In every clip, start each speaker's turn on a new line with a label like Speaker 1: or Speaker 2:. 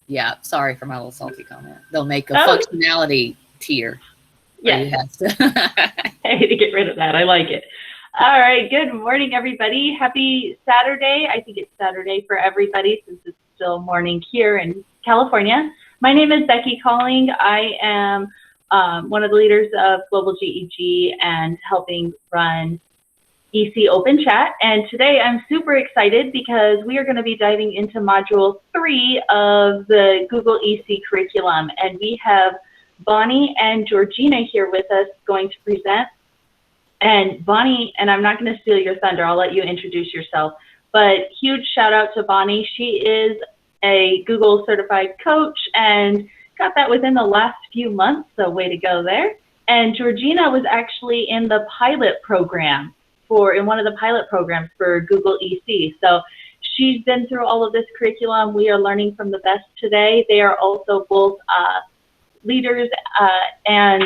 Speaker 1: Yeah, sorry for my little salty comment. They'll make a
Speaker 2: Oh,
Speaker 1: functionality tier where
Speaker 2: yes.
Speaker 1: you have to.
Speaker 2: I hate to get rid of that. I like it. All right. Good morning, everybody. Happy Saturday. I think it's Saturday for everybody since it's still morning here in California. My name is Becky Calling. I am one of the leaders of Global GEG and helping run EC Open Chat. And today I'm super excited because we are going to be diving into Module 3 of the Google EC curriculum. And we have Bonnie and Georgina here with us going to present. And Bonnie, and I'm not going to steal your thunder, I'll let you introduce yourself, but huge shout out to Bonnie. She is a Google certified coach and got that within the last few months, so way to go there. And Georgina was actually in the pilot program in one of the pilot programs for Google EC. So she's been through all of this curriculum. We are learning from the best today. They are also both leaders and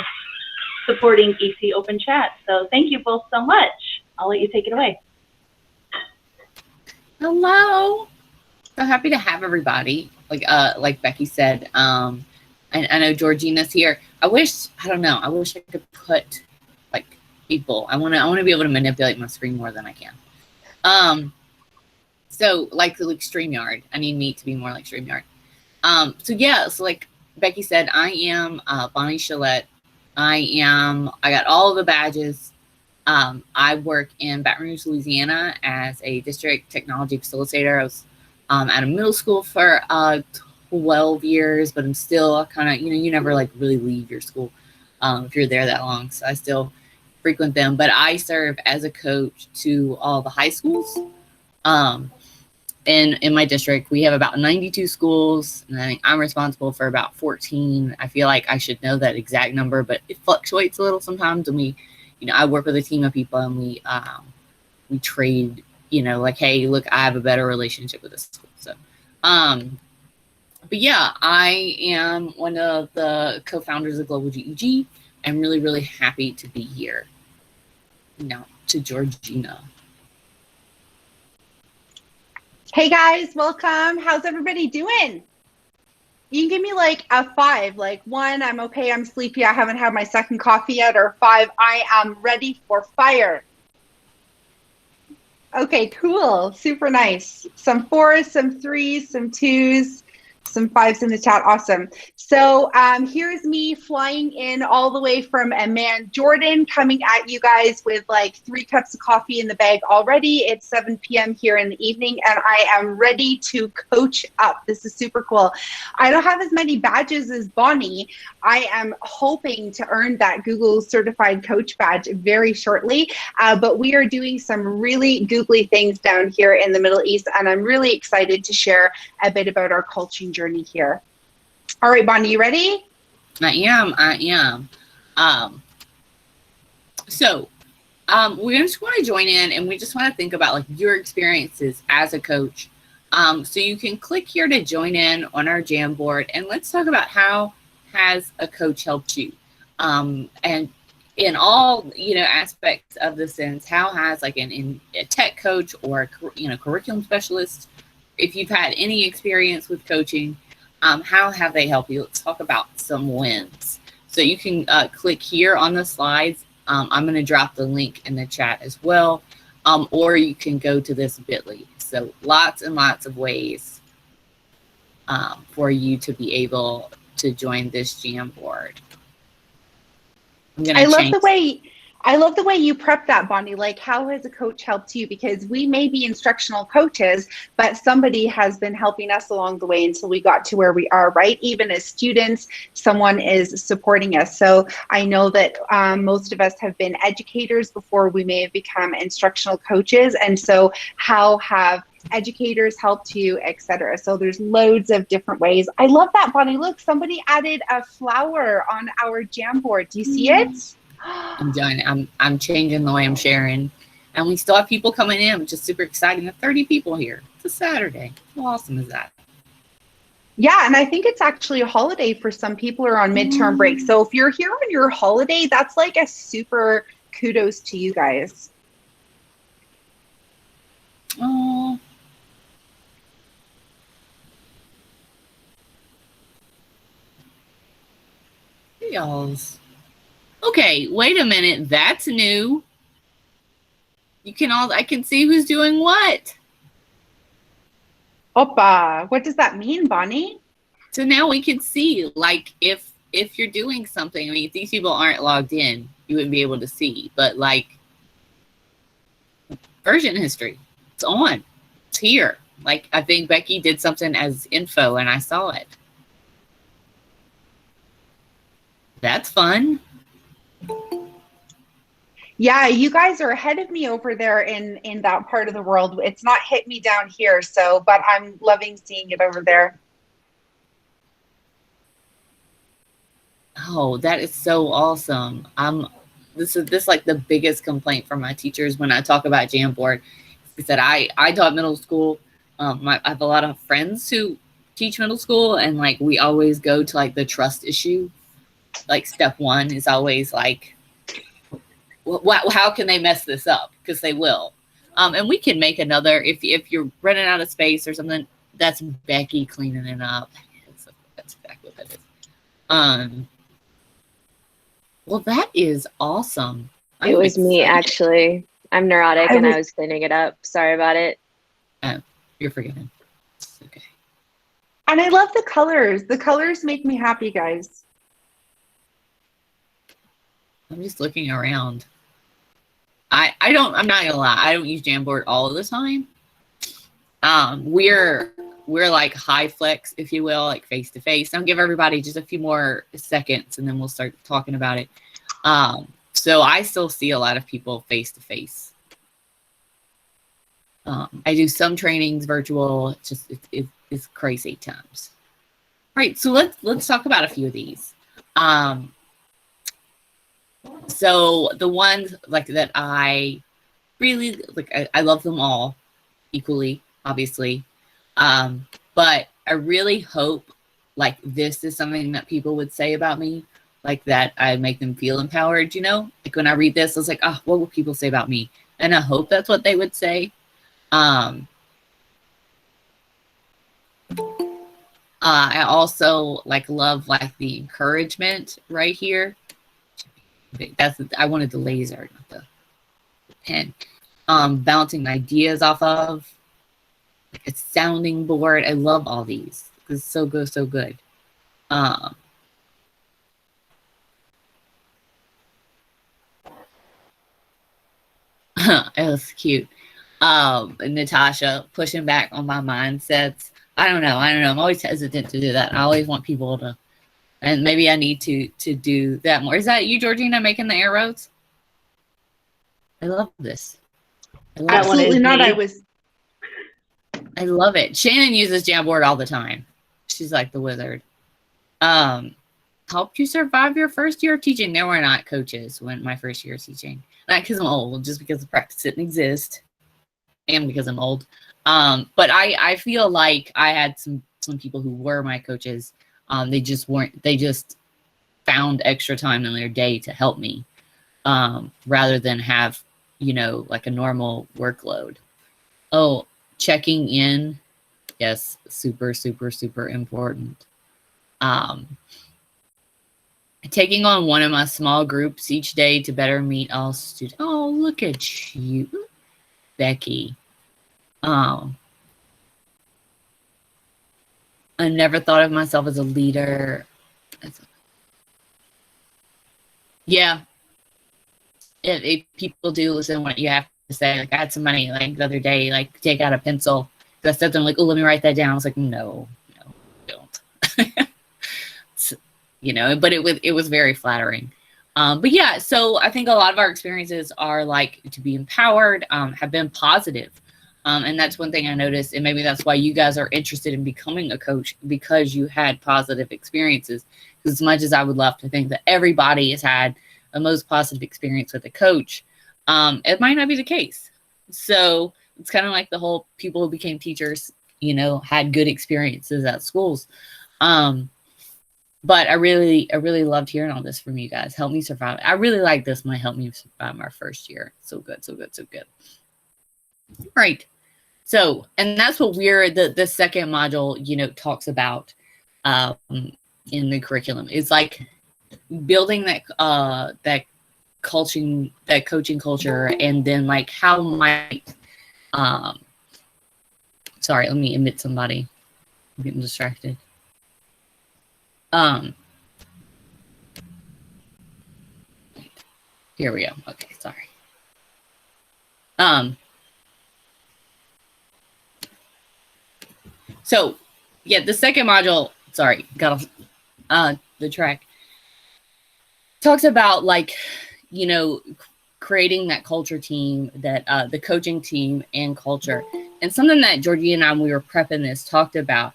Speaker 2: supporting EC Open Chat. So thank you both so much. I'll let you take it away.
Speaker 1: Hello. So happy to have everybody. Like Becky said, and I know Georgina's here. I wish I could put like people. I want to be able to manipulate my screen more than I can. So like StreamYard. I need Meet to be more like StreamYard. So like Becky said, I am Bonnie Chalette. I got all of the badges. I work in Baton Rouge, Louisiana as a district technology facilitator. I was at a middle school for 12 years, but I'm still kind of, you never like really leave your school if you're there that long. So I still frequent them, but I serve as a coach to all the high schools. In my district, we have about 92 schools, and I think I'm responsible for about 14. I feel like I should know that exact number, but it fluctuates a little sometimes. And I work with a team of people, and we trade, like, hey, look, I have a better relationship with this school. So, but yeah, I am one of the co-founders of Global GEG. I'm really, really happy to be here. Now to Georgina.
Speaker 3: Hey guys, welcome. How's everybody doing? You can give me like a 5, like 1, I'm okay, I'm sleepy, I haven't had my second coffee yet, or 5, I am ready for fire. Okay, cool, super nice. Some 4s, some 3s, some 2s, some 5s in the chat, awesome. So here's me flying in all the way from Amman, Jordan, coming at you guys with like 3 cups of coffee in the bag already. It's 7 p.m. here in the evening, and I am ready to coach up. This is super cool. I don't have as many badges as Bonnie. I am hoping to earn that Google Certified Coach badge very shortly, but we are doing some really googly things down here in the Middle East, and I'm really excited to share a bit about our coaching journey here. All right, Bonnie, you ready?
Speaker 1: I am. So we just want to join in, and we just want to think about like your experiences as a coach. So you can click here to join in on our Jamboard, and let's talk about how has a coach helped you, and in all aspects of the sense. How has like a tech coach or curriculum specialist, if you've had any experience with coaching, how have they helped you? Let's talk about some wins. So you can click here on the slides. I'm going to drop the link in the chat as well, or you can go to this bit.ly. So lots and lots of ways for you to be able to join this Jamboard.
Speaker 3: I love the way you prep that, Bonnie. Like, how has a coach helped you? Because we may be instructional coaches, but somebody has been helping us along the way until we got to where we are, right? Even as students, someone is supporting us. So I know that most of us have been educators before we may have become instructional coaches. And so how have educators helped you, etc.? So there's loads of different ways. I love that, Bonnie. Look, somebody added a flower on our Jamboard. Do you see it?
Speaker 1: I'm done. I'm changing the way I'm sharing, and we still have people coming in, which is super exciting. We have 30 people here. It's a Saturday. How awesome is that?
Speaker 3: Yeah, and I think it's actually a holiday for some people who are on midterm break. So if you're here on your holiday, that's like a super kudos to you guys.
Speaker 1: Oh. y'all's. Okay, wait a minute. That's new. I can see who's doing what.
Speaker 3: Opa, what does that mean, Bonnie?
Speaker 1: So now we can see, like, if you're doing something. I mean, if these people aren't logged in, you wouldn't be able to see. But like, version history, it's on. It's here. Like, I think Becky did something as info, and I saw it. That's fun.
Speaker 3: Yeah, you guys are ahead of me over there in that part of the world. It's not hit me down here, so but I'm loving seeing it over there.
Speaker 1: Oh, that is so awesome. This is like the biggest complaint from my teachers when I talk about Jamboard. Is that I taught middle school. I have a lot of friends who teach middle school, and like we always go to like the trust issue. Like step one is always like, how can they mess this up? Because they will. And we can make another, if you're running out of space or something, that's Becky cleaning it up. That's exactly what that is. Well, that is awesome.
Speaker 4: It was me, actually. I'm neurotic and I was cleaning it up. Sorry about it.
Speaker 1: Oh, you're forgiven. It's okay.
Speaker 3: And I love the colors. The colors make me happy, guys.
Speaker 1: I'm just looking around. I'm not gonna lie, I don't use Jamboard all the time. We're like high flex, if you will, like face to face. I'll give everybody just a few more seconds and then we'll start talking about it. So I still see a lot of people face to face. I do some trainings virtual. It's crazy times. All right, so let's talk about a few of these. So the ones like that I really like, I love them all equally, obviously. But I really hope like this is something that people would say about me, like that I make them feel empowered, you know? Like when I read this, I was like, oh, what will people say about me? And I hope that's what they would say. I also like love like the encouragement right here. I wanted the laser, not the pen. Bouncing ideas off of, like a sounding board. I love all these. It's so good, so good. It was cute. Natasha pushing back on my mindsets. I don't know. I'm always hesitant to do that. I always want people to. And maybe I need to do that more. Is that you, Georgina, making the arrows? I love this.
Speaker 3: Absolutely not. I
Speaker 1: love it. Shannon uses Jamboard all the time. She's like the wizard. Helped you survive your first year of teaching. There were not coaches when my first year of teaching. Not because I'm old, just because the practice didn't exist. And because I'm old. But I feel like I had some people who were my coaches. They just found extra time in their day to help me, rather than have, you know, like a normal workload. Oh, checking in. Yes. Super, super, super important. Taking on one of my small groups each day to better meet all students. Oh, look at you, Becky. I never thought of myself as a leader. Yeah. If people do listen to what you have to say, like I had somebody like the other day, like take out a pencil. I said to them like, oh, let me write that down. I was like, no, don't. You know, but it was very flattering. But yeah, so I think a lot of our experiences are like to be empowered, have been positive. And that's one thing I noticed, and maybe that's why you guys are interested in becoming a coach, because you had positive experiences. Because as much as I would love to think that everybody has had the most positive experience with a coach, it might not be the case. So it's kind of like the whole people who became teachers, you know, had good experiences at schools. But I really loved hearing all this from you guys. Help me survive. I really like this might help me survive my first year. So good, so good, so good. All right. So, and that's what the second module, you know, talks about in the curriculum. It's like building that coaching culture, and then like how might sorry, let me admit somebody. I'm getting distracted. Here we go. Okay, sorry. So yeah, the second module, sorry, got off the track, talks about like, you know, creating that culture team, that the coaching team and culture. And something that Georgie and I, when we were prepping this, talked about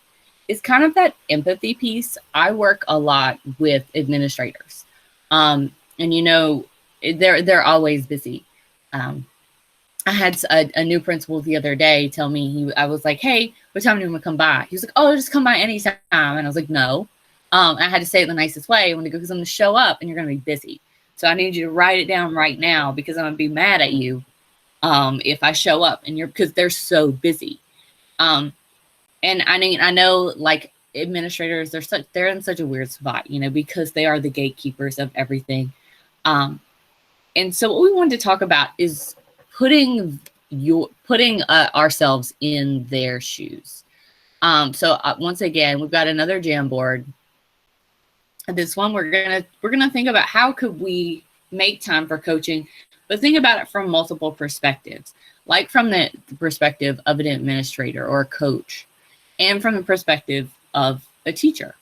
Speaker 1: is kind of that empathy piece. I work a lot with administrators. And you know, they're always busy. I had a new principal the other day tell me, I was like, hey, what time do you want to come by? He was like, oh, just come by anytime. And I was like, no. I had to say it the nicest way. I want to go because I'm going to show up and you're going to be busy. So I need you to write it down right now because I'm going to be mad at you if I show up and because they're so busy. And I mean, I know like administrators, they're in such a weird spot, you know, because they are the gatekeepers of everything. And so what we wanted to talk about is putting ourselves in their shoes. So once again, we've got another Jamboard. This one we're gonna think about how could we make time for coaching, but think about it from multiple perspectives, like from the perspective of an administrator or a coach, and from the perspective of a teacher.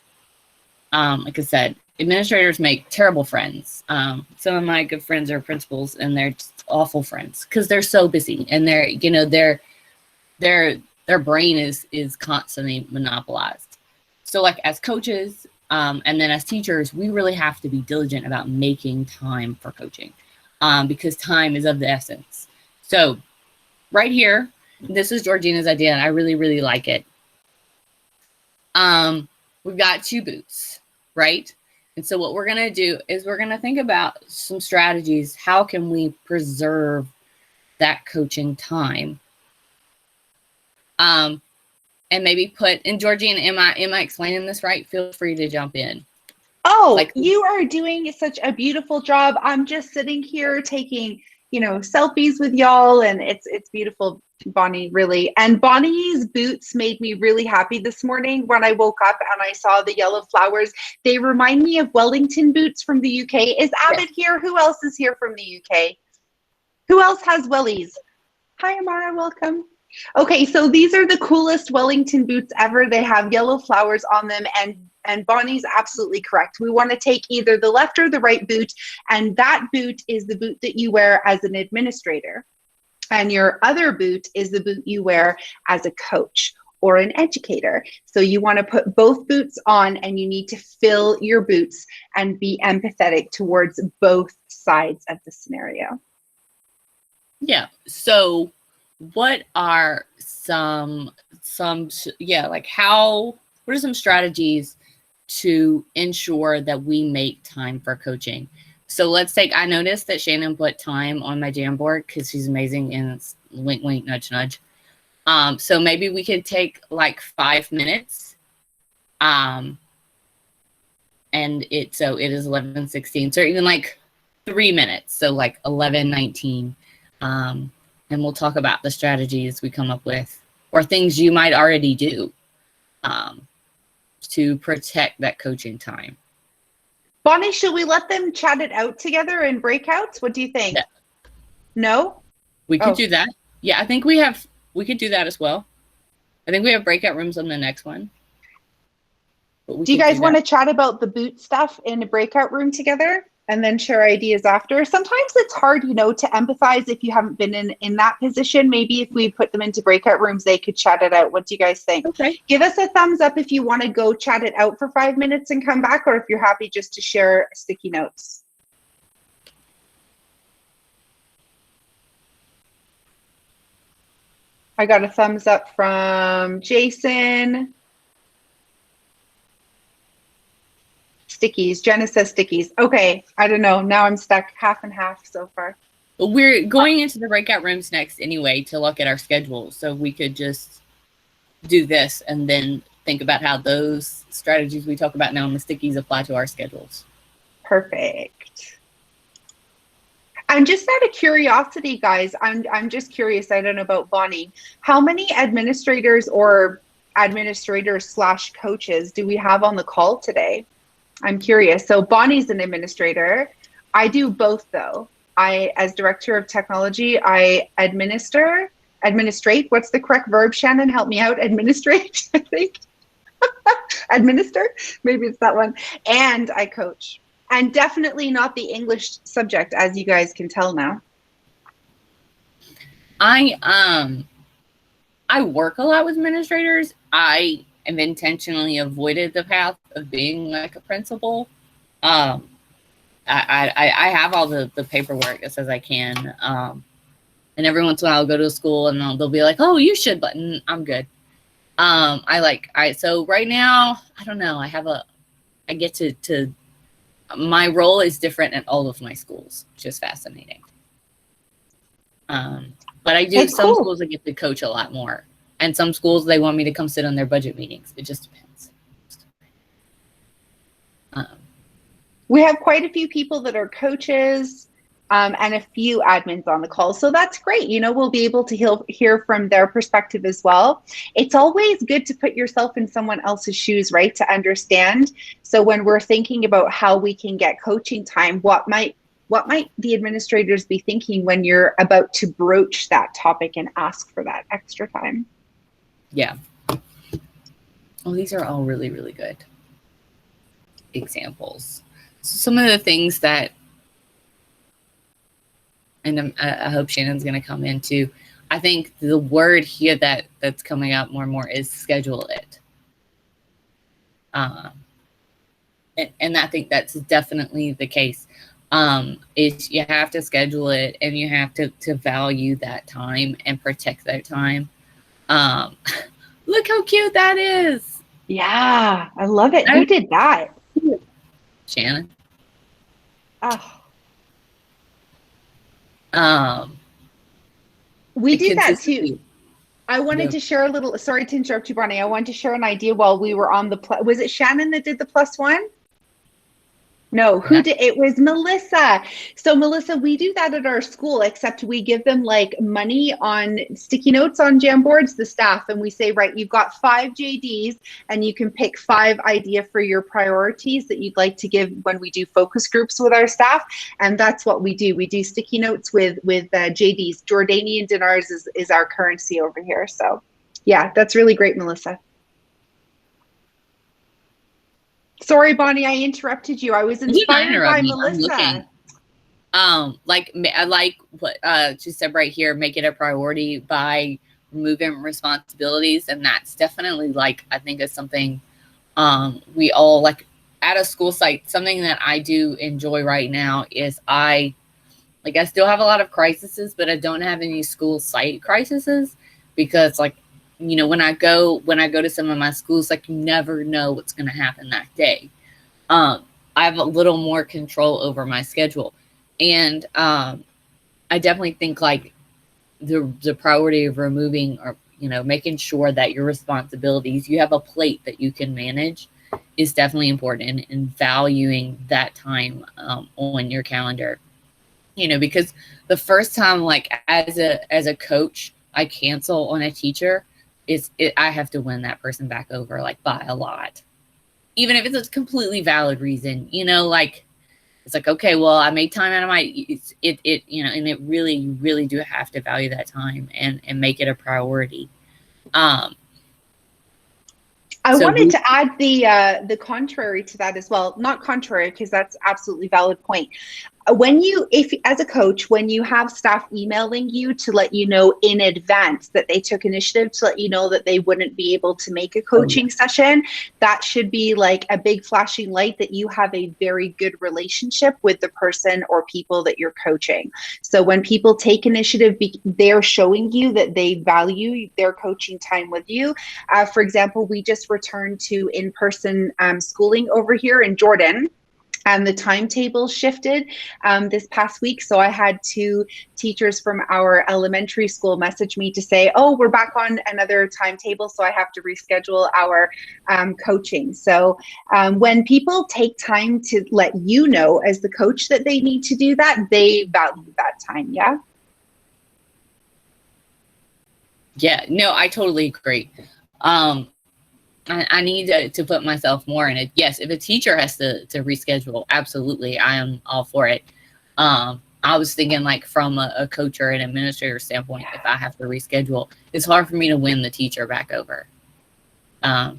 Speaker 1: Like I said, administrators make terrible friends. Some of my good friends are principals, and they're just awful friends because they're so busy, and they're, you know, their brain is constantly monopolized. So like as coaches, and then as teachers, we really have to be diligent about making time for coaching, because time is of the essence. So right here, this is Georgina's idea, and I really, really like it. We've got 2 boots, right? And so what we're going to do is we're going to think about some strategies. How can we preserve that coaching time? And maybe put, and Georgina, am I explaining this right? Feel free to jump in.
Speaker 3: Oh,
Speaker 1: Like,
Speaker 3: you are doing such a beautiful job. I'm just sitting here taking, you know, selfies with y'all, and it's beautiful, Bonnie, really. And Bonnie's boots made me really happy this morning when I woke up and I saw the yellow flowers. They remind me of Wellington boots from the UK. Is Abbott here? Who else is here from the UK? Who else has wellies? Hi, Amara, welcome. Okay, so these are the coolest Wellington boots ever. They have yellow flowers on them, and Bonnie's absolutely correct. We want to take either the left or the right boot, and that boot is the boot that you wear as an administrator. And your other boot is the boot you wear as a coach or an educator. So you want to put both boots on, and you need to fill your boots and be empathetic towards both sides of the scenario.
Speaker 1: Yeah. So what are some like what are some strategies to ensure that we make time for coaching? So let's take, I noticed that Shannon put time on my Jamboard because she's amazing, and it's wink, wink, nudge, nudge. So maybe we could take like 5 minutes. And it is 11:16. So even like 3 minutes. So like 11:19. And we'll talk about the strategies we come up with, or things you might already do to protect that coaching time.
Speaker 3: Bonnie, should we let them chat it out together in breakouts? What do you think?
Speaker 1: Yeah.
Speaker 3: No?
Speaker 1: We could do that. Yeah, I think we could do that as well. I think we have breakout rooms on the next one.
Speaker 3: Do you guys want to chat about the boot stuff in a breakout room together and then share ideas after? Sometimes it's hard, you know, to empathize if you haven't been in that position. Maybe if we put them into breakout rooms, they could chat it out. What do you guys think?
Speaker 1: Okay.
Speaker 3: Give us a thumbs up if you want to go chat it out for 5 minutes and come back, or if you're happy just to share sticky notes. I got a thumbs up from Jason. Stickies. Jenna says stickies. Okay. I don't know. Now I'm stuck half and half so far.
Speaker 1: We're going into the breakout rooms next anyway to look at our schedule. So we could just do this and then think about how those strategies we talk about now in the stickies apply to our schedules.
Speaker 3: Perfect. And just out of curiosity, guys, I'm just curious. I don't know about Bonnie. How many administrators or administrators/coaches do we have on the call today? I'm curious. So Bonnie's an administrator. I do both though. As director of technology, I administrate. What's the correct verb, Shannon? Help me out. Administrate, I think. Administer, maybe it's that one. And I coach. And definitely not the English subject, as you guys can tell now.
Speaker 1: I work a lot with administrators. I have intentionally avoided the path of being like a principal. I have all the paperwork that says I can. And every once in a while I'll go to a school and they'll be like, oh, you should, but I'm good. So right now, I don't know. I get to my role is different at all of my schools, which is fascinating. But I do
Speaker 3: That's
Speaker 1: some
Speaker 3: cool.
Speaker 1: schools I get to coach a lot more. And some schools, they want me to come sit on their budget meetings. It just depends.
Speaker 3: We have quite a few people that are coaches and a few admins on the call. So that's great. You know, we'll be able to hear from their perspective as well. It's always good to put yourself in someone else's shoes, right? To understand. So when we're thinking about how we can get coaching time, what might the administrators be thinking when you're about to broach that topic and ask for that extra time?
Speaker 1: Yeah. Well, these are all really, really good examples. So some of the things that, and I hope Shannon's going to come into, I think the word here that's coming up more and more is schedule it. And I think that's definitely the case. Is you have to schedule it and you have to value that time and protect that time. Look how cute that is.
Speaker 3: Yeah, I love it. Who did that?
Speaker 1: Shannon.
Speaker 3: Oh. We did that too.
Speaker 1: consistency.
Speaker 3: I wanted to share a little, sorry to interrupt you, Bonnie. I wanted to share an idea while we were on was it Shannon that did the +1? No, who did? It was Melissa. So Melissa, we do that at our school, except we give them like money on sticky notes on Jamboards, the staff, and we say, right, you've got 5 JDs and you can pick 5 idea for your priorities that you'd like to give when we do focus groups with our staff. And that's what we do. We do sticky notes with JDs. Jordanian dinars is our currency over here. So yeah, that's really great, Melissa. Sorry, Bonnie, I interrupted you. I was inspired by Melissa.
Speaker 1: I like what she said right here, make it a priority by removing responsibilities. And that's definitely I think is something we all like at a school site. Something that I do enjoy right now is I still have a lot of crises, but I don't have any school site crises because when I go to some of my schools, you never know what's going to happen that day. I have a little more control over my schedule. And I definitely think the priority of removing or, making sure that your responsibilities, you have a plate that you can manage is definitely important, and valuing that time on your calendar, because the first time, as a coach, I cancel on a teacher, I have to win that person back over by a lot, even if it's a completely valid reason. It's okay, well, I made time out of my and it really, you really do have to value that time and make it a priority. I
Speaker 3: wanted to add the contrary to that as well. Not contrary, because that's absolutely valid point. As a coach, when you have staff emailing you to let you know in advance that they took initiative to let you know that they wouldn't be able to make a coaching session, that should be a big flashing light that you have a very good relationship with the person or people that you're coaching. So when people take initiative, they're showing you that they value their coaching time with you. For example, we just returned to in-person schooling over here in Jordan. and the timetable shifted this past week. So I had two teachers from our elementary school message me to say, oh, we're back on another timetable, so I have to reschedule our coaching. So when people take time to let you know as the coach that they need to do that, they value that time. Yeah.
Speaker 1: Yeah, no, I totally agree. I need to put myself more in it. Yes, if a teacher has to reschedule, absolutely, I am all for it. I was thinking like from a coach or an administrator standpoint, if I have to reschedule, it's hard for me to win the teacher back over. I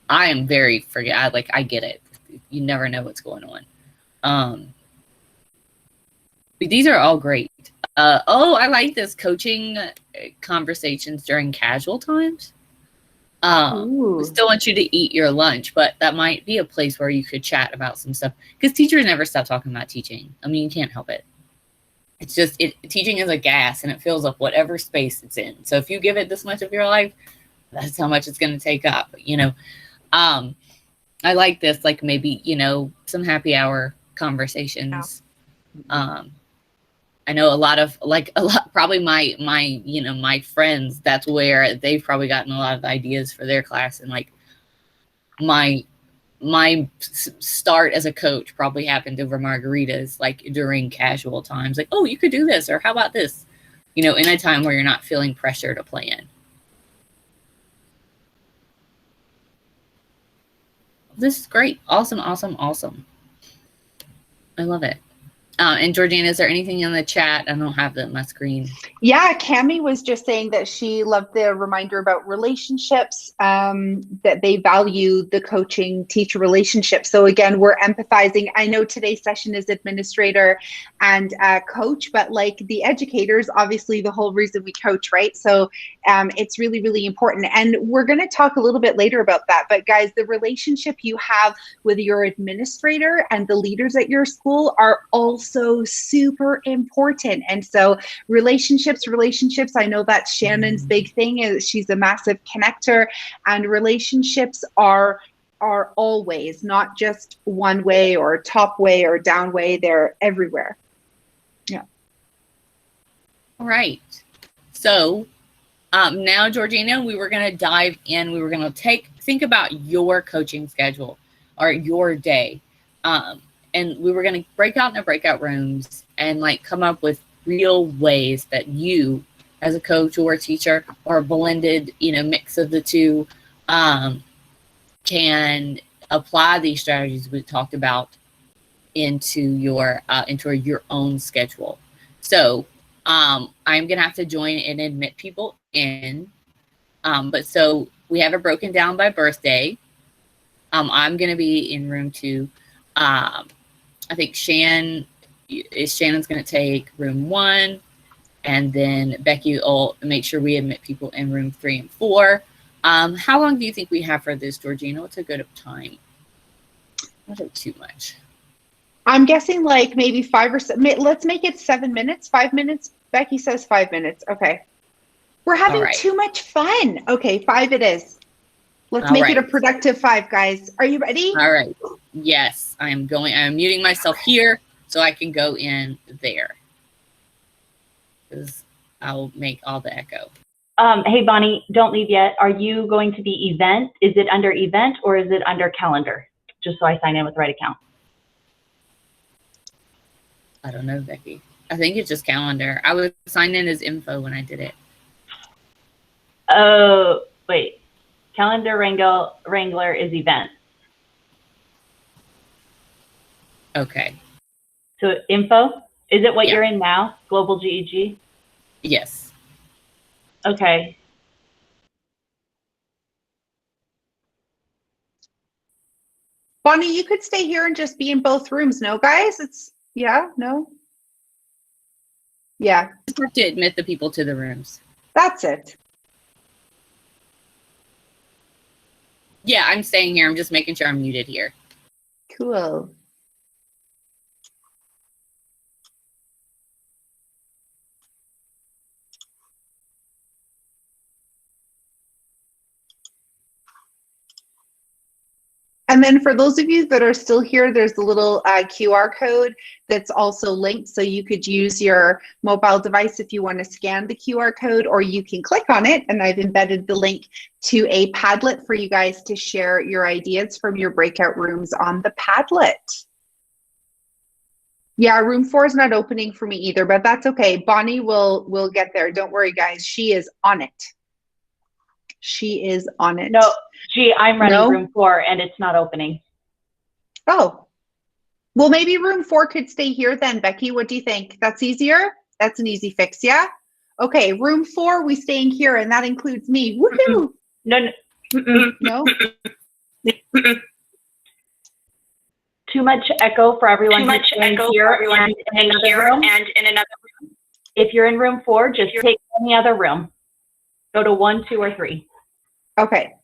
Speaker 1: am very I get it. You never know what's going on. But these are all great. I like this coaching conversations during casual times. Still want you to eat your lunch, but that might be a place where you could chat about some stuff, because teachers never stop talking about teaching. I mean, you can't help it. It's just teaching is a gas, and it fills up whatever space it's in. So if you give it this much of your life, that's how much it's going to take up. I like this, like maybe some happy hour conversations. Yeah. I know probably my friends, that's where they've probably gotten a lot of ideas for their class. And like my start as a coach probably happened over margaritas, like during casual times, like, oh, you could do this, or how about this, in a time where you're not feeling pressure to plan. This is great. Awesome. I love it. And Georgina, is there anything in the chat? I don't have that on my screen.
Speaker 3: Yeah, Cami was just saying that she loved the reminder about relationships, that they value the coaching teacher relationship. So again, we're empathizing. I know today's session is administrator and coach, but like the educators, obviously the whole reason we coach, right? So it's really, really important. And we're going to talk a little bit later about that. But guys, the relationship you have with your administrator and the leaders at your school are also super important. And so relationships, I know that's Shannon's big thing, is she's a massive connector, and relationships are always not just one way or top way or down way, they're everywhere. Yeah.
Speaker 1: All right. So now, Georgina, we were going to dive in. We were going to think about your coaching schedule or your day. And we were going to break out in the breakout rooms and like come up with real ways that you as a coach or a teacher or a blended mix of the two can apply these strategies we talked about into your own schedule. So I'm gonna have to join and admit people in, but so we have it broken down by birthday. I'm gonna be in room 2. I think Shannon's going to take room 1, and then Becky will make sure we admit people in room 3 and 4. How long do you think we have for this, Georgina? What's a good time? Not too much.
Speaker 3: I'm guessing like maybe 5 or 7. Let's make it 7 minutes. 5 minutes. Becky says 5 minutes. Okay. We're having too much fun. Okay, 5 it is. Let's make it a productive 5, guys. Are you ready?
Speaker 1: All right. Yes, I'm muting myself here so I can go in there, because I'll make all the echo.
Speaker 2: Hey, Bonnie, don't leave yet. Are you going to be event? Is it under event or is it under calendar? Just so I sign in with the right account.
Speaker 1: I don't know, Becky. I think it's just calendar. I was signed in as info when I did it.
Speaker 2: Oh, wait. Calendar Wrangler is event.
Speaker 1: Okay.
Speaker 2: So info, is it what you're in now? Global GEG?
Speaker 1: Yes.
Speaker 2: Okay.
Speaker 3: Bonnie, you could stay here and just be in both rooms. No, guys? No? Yeah.
Speaker 1: Just have to admit the people to the rooms.
Speaker 3: That's it.
Speaker 1: Yeah, I'm staying here. I'm just making sure I'm muted here.
Speaker 3: Cool. And then for those of you that are still here, there's a little QR code that's also linked. So you could use your mobile device if you want to scan the QR code, or you can click on it. And I've embedded the link to a Padlet for you guys to share your ideas from your breakout rooms on the Padlet. Yeah, room 4 is not opening for me either, but that's okay. Bonnie will get there. Don't worry, guys. She is on it. She is on it.
Speaker 2: No, gee, I'm running
Speaker 3: No?
Speaker 2: room 4 and it's not opening.
Speaker 3: Oh, well, maybe room 4 could stay here then, Becky. What do you think? That's easier? That's an easy fix, yeah? Okay, room 4, we staying here, and that includes me. Woohoo!
Speaker 2: No.
Speaker 3: No?
Speaker 2: Too much echo for everyone who's in here and in another room. If you're in room 4, just take any other room. Go to 1, 2, or 3.
Speaker 3: Okay.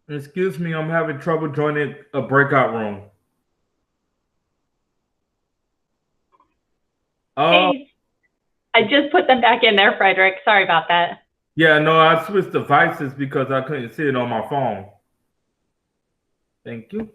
Speaker 5: Excuse me, I'm having trouble joining a breakout room. Oh,
Speaker 2: Hey, I just put them back in there, Frederick. Sorry about that.
Speaker 5: yeah, no, I switched devices because I couldn't see it on my phone. Thank you.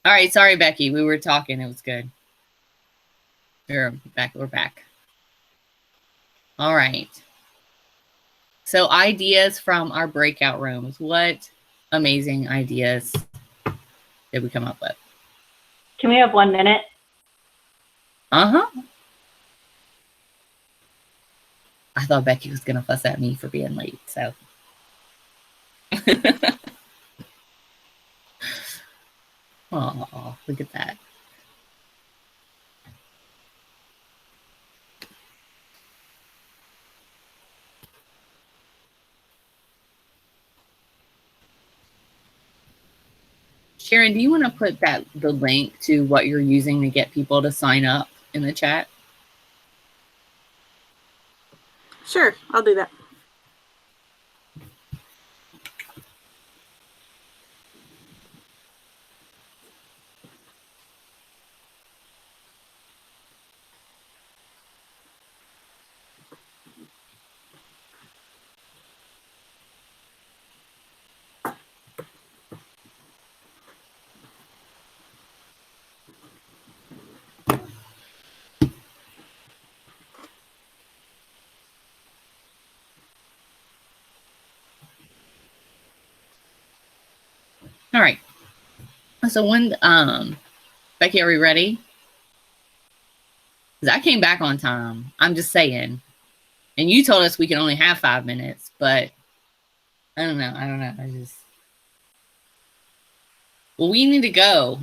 Speaker 1: All right, sorry, Becky. We were talking. It was good. We're back. We're back. All right. So ideas from our breakout rooms. What amazing ideas did we come up with?
Speaker 2: Can we have 1 minute?
Speaker 1: Uh-huh. I thought Becky was going to fuss at me for being late, so. Oh, look at that. Sharon, do you want to put the link to what you're using to get people to sign up in the chat?
Speaker 6: Sure, I'll do that.
Speaker 1: All right. So when Becky, are we ready? Because I came back on time. I'm just saying. And you told us we can only have 5 minutes, but I don't know. I just, well, we need to go.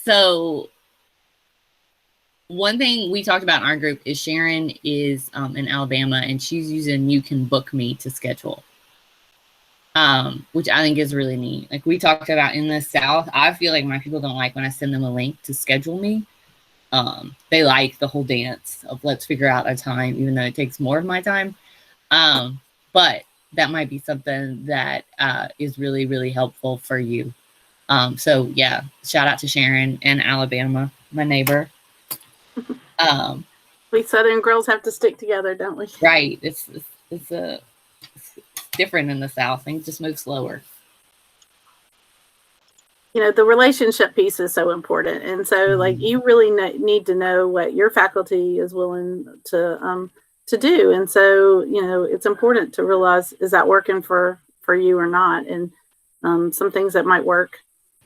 Speaker 1: So one thing we talked about in our group is Sharon is in Alabama, and she's using You Can Book Me to schedule, which I think is really neat. Like we talked about in the South, I feel like my people don't like when I send them a link to schedule me. They like the whole dance of let's figure out a time, even though it takes more of my time. But that might be something that is really, really helpful for you. So yeah, shout out to Sharon in Alabama, my neighbor.
Speaker 6: We Southern girls have to stick together, don't we?
Speaker 1: Right. It's different in the South. Things just move slower.
Speaker 6: You know, the relationship piece is so important. And so like you really need to know what your faculty is willing to do. And so, you know, it's important to realize, is that working for you or not? And some things that might work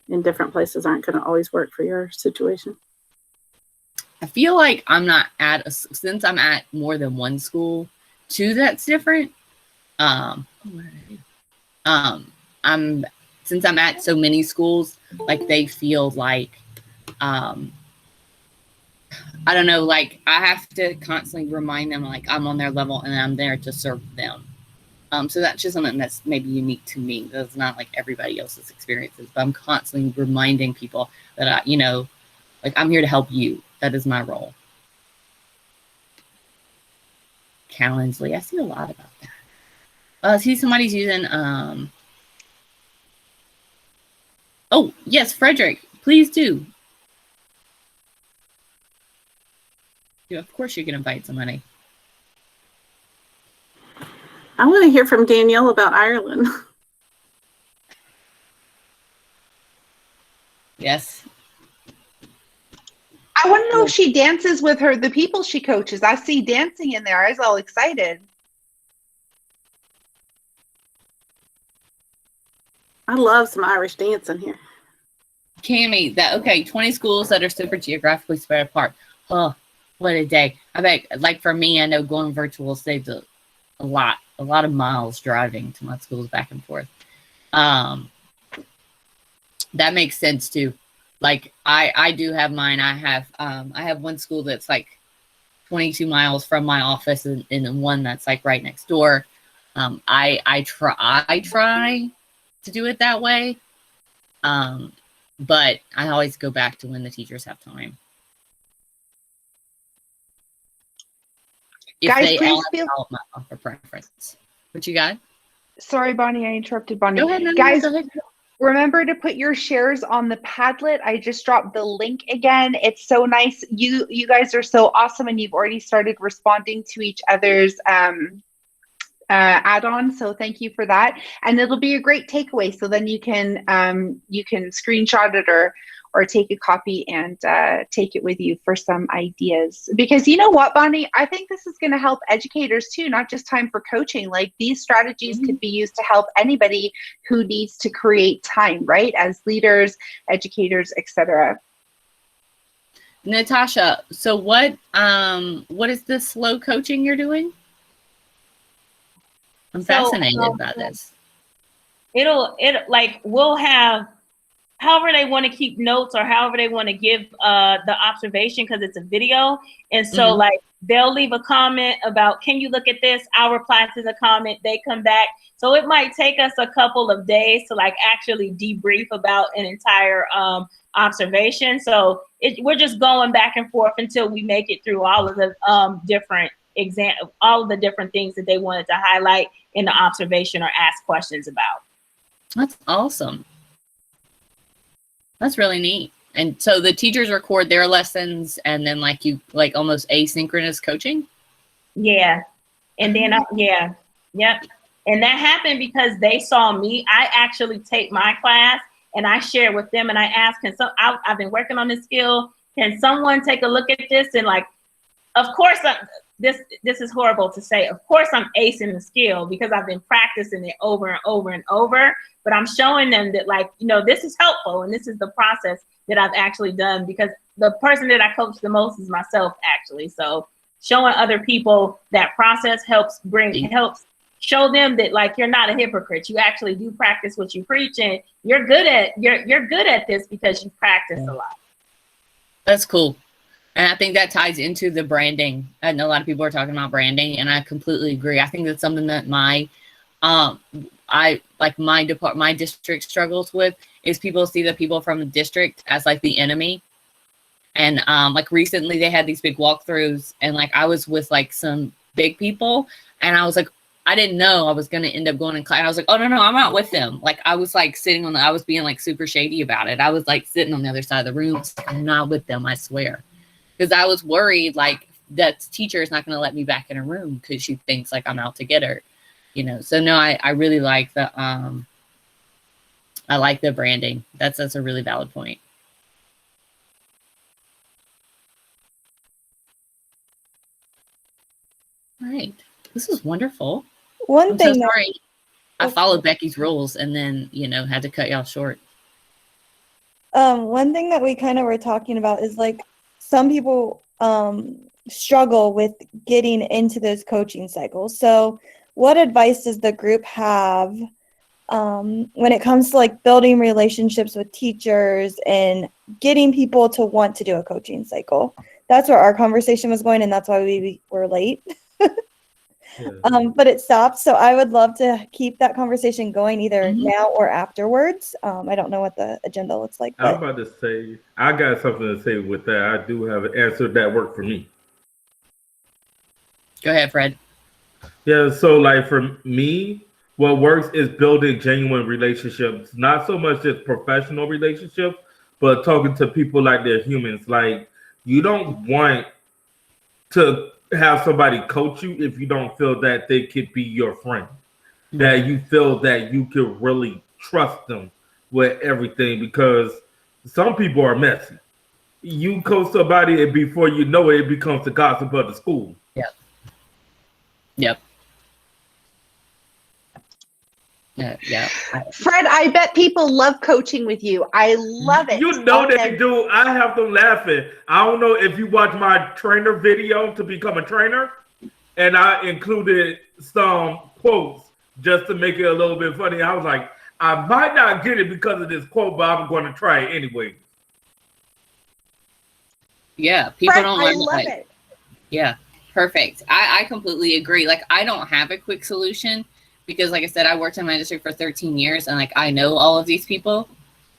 Speaker 6: in different places aren't going to always work for your situation.
Speaker 1: I feel like I'm not since I'm at more than one school, too, that's different. Since I'm at so many schools, like they feel like, I don't know, like I have to constantly remind them like I'm on their level and I'm there to serve them. So that's just something that's maybe unique to me. That's not like everybody else's experiences, but I'm constantly reminding people that like I'm here to help you. That is my role. Calendly, I see a lot about that. I see somebody's using, oh, yes, Frederick, please do. Yeah, of course you can invite somebody.
Speaker 6: I want to hear from Danielle about Ireland.
Speaker 1: Yes.
Speaker 3: I want to know if she dances with the people she coaches. I see dancing in there. I was all excited.
Speaker 6: I love some Irish dancing here.
Speaker 1: Cammie, 20 schools that are super geographically spread apart. Oh, what a day. I bet, like for me, I know going virtual saved a lot of miles driving to my schools back and forth. That makes sense too. Like I do have mine. I have one school that's like 22 miles from my office and one that's like right next door. I try to do it that way. But I always go back to when the teachers have time. If
Speaker 3: Guys,
Speaker 1: they
Speaker 3: please
Speaker 1: offer preference. What you got?
Speaker 3: Sorry, Bonnie, I interrupted Bonnie.
Speaker 1: Go ahead,
Speaker 3: Guys,
Speaker 1: go ahead.
Speaker 3: remember to put your shares on the Padlet. I just dropped the link again. It's so nice. You guys are so awesome, and you've already started responding to each other's add-on. So thank you for that. And it'll be a great takeaway. So then you can screenshot it or take a copy and take it with you for some ideas. Because you know what, Bonnie, I think this is going to help educators too, not just time for coaching. Like these strategies could be used to help anybody who needs to create time, right? As leaders, educators, etc.
Speaker 1: Natasha, so what is this slow coaching you're doing? I'm fascinated by this.
Speaker 7: We'll have however they want to keep notes or however they want to give the observation, because it's a video. And so like they'll leave a comment about, can you look at this? I'll reply to the comment, they come back. So it might take us a couple of days to like actually debrief about an entire observation. So we're just going back and forth until we make it through all of the all of the different things that they wanted to highlight in the observation or ask questions about.
Speaker 1: That's awesome. That's really neat. And so the teachers record their lessons and then like almost asynchronous coaching?
Speaker 7: Yeah. And then, yep. And that happened because they saw me. I actually take my class and I share with them and I ask, I've been working on this skill. Can someone take a look at this? And like, of course, this is horrible to say. Of course, I'm acing the skill because I've been practicing it over and over and over. But I'm showing them that, like, you know, this is helpful and this is the process that I've actually done, because the person that I coach the most is myself, actually. So showing other people that process helps show them that, like, you're not a hypocrite. You actually do practice what you preach, and you're good at this because you practice a lot.
Speaker 1: That's cool. And I think that ties into the branding. I know a lot of people are talking about branding, and I completely agree. I think that's something that my district struggles with, is people see the people from the district as like the enemy. And like recently they had these big walkthroughs, and like I was with like some big people, and I was like, I didn't know I was going to end up going in class. I was like, oh, no, I'm not with them. Like I was like I was being like super shady about it. I was like sitting on the other side of the room. I'm not with them, I swear. Because I was worried like that teacher is not going to let me back in a room because she thinks like I'm out to get her, you know? So no, I really like the branding. That's a really valid point. All right. This is wonderful. I'm so sorry. I followed Becky's rules and then, you know, had to cut y'all short.
Speaker 8: One thing that we kind of were talking about is like some people struggle with getting into those coaching cycles. So what advice does the group have when it comes to like building relationships with teachers and getting people to want to do a coaching cycle? That's where our conversation was going, and that's why we were late. But it stopped. So I would love to keep that conversation going either now or afterwards. I don't know what the agenda looks like.
Speaker 5: I'm about to say, I got something to say with that. I do have an answer that worked for me.
Speaker 1: Go ahead, Fred.
Speaker 5: Yeah, so like for me, what works is building genuine relationships, not so much just professional relationships, but talking to people like they're humans. Like you don't want to have somebody coach you if you don't feel that they could be your friend, that you feel that you could really trust them with everything, because some people are messy. You coach somebody and before you know it, it becomes the gossip of the school.
Speaker 1: Yep. Yeah.
Speaker 3: Fred, I bet people love coaching with you. I love it.
Speaker 5: You know they do. I have them laughing. I don't know if you watch my trainer video to become a trainer, and I included some quotes just to make it a little bit funny. I was like, I might not get it because of this quote, but I'm going to try it anyway.
Speaker 1: Yeah, people
Speaker 3: Fred,
Speaker 1: don't
Speaker 3: I
Speaker 1: love
Speaker 3: love
Speaker 1: it.
Speaker 3: it.
Speaker 1: Yeah, perfect. I completely agree. Like I don't have a quick solution, because like I said, I worked in my district for 13 years and like I know all of these people,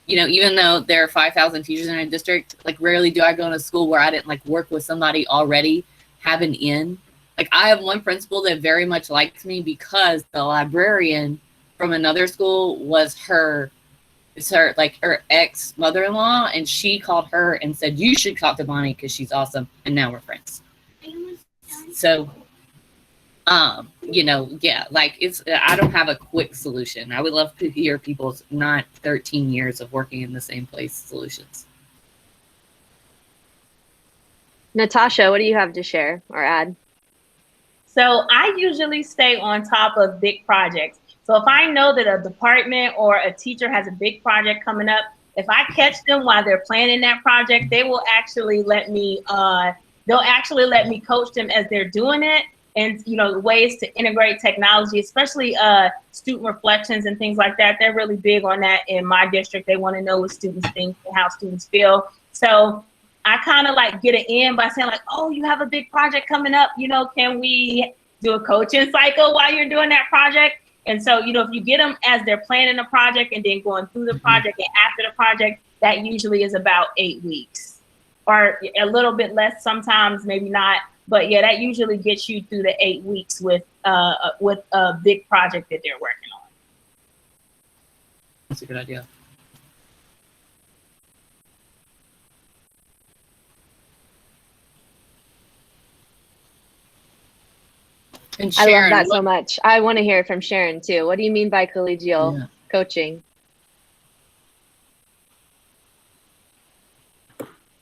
Speaker 1: you know, even though there are 5,000 teachers in our district, like rarely do I go to school where I didn't like work with somebody already, have an in. Like I have one principal that very much likes me because the librarian from another school was her ex mother-in-law, and she called her and said, you should talk to Bonnie because she's awesome. And now we're friends. So You know, yeah, like I don't have a quick solution. I would love to hear people's not 13 years of working in the same place solutions.
Speaker 4: Natasha, what do you have to share or add?
Speaker 7: So I usually stay on top of big projects. So if I know that a department or a teacher has a big project coming up, if I catch them while they're planning that project, they will actually let me, they'll actually let me coach them as they're doing it. And, you know, ways to integrate technology, especially student reflections and things like that. They're really big on that in my district. They want to know what students think and how students feel. So I kind of like get it in by saying like, oh, you have a big project coming up, you know, can we do a coaching cycle while you're doing that project? And so, you know, if you get them as they're planning a project and then going through the project and after the project, that usually is about 8 weeks or a little bit less sometimes, maybe not. But yeah, that usually gets you through the 8 weeks with a big project that they're working on.
Speaker 1: That's a good idea. And
Speaker 4: I
Speaker 1: Sharon,
Speaker 4: love that so much. I want to hear from Sharon too. What do you mean by collegial coaching?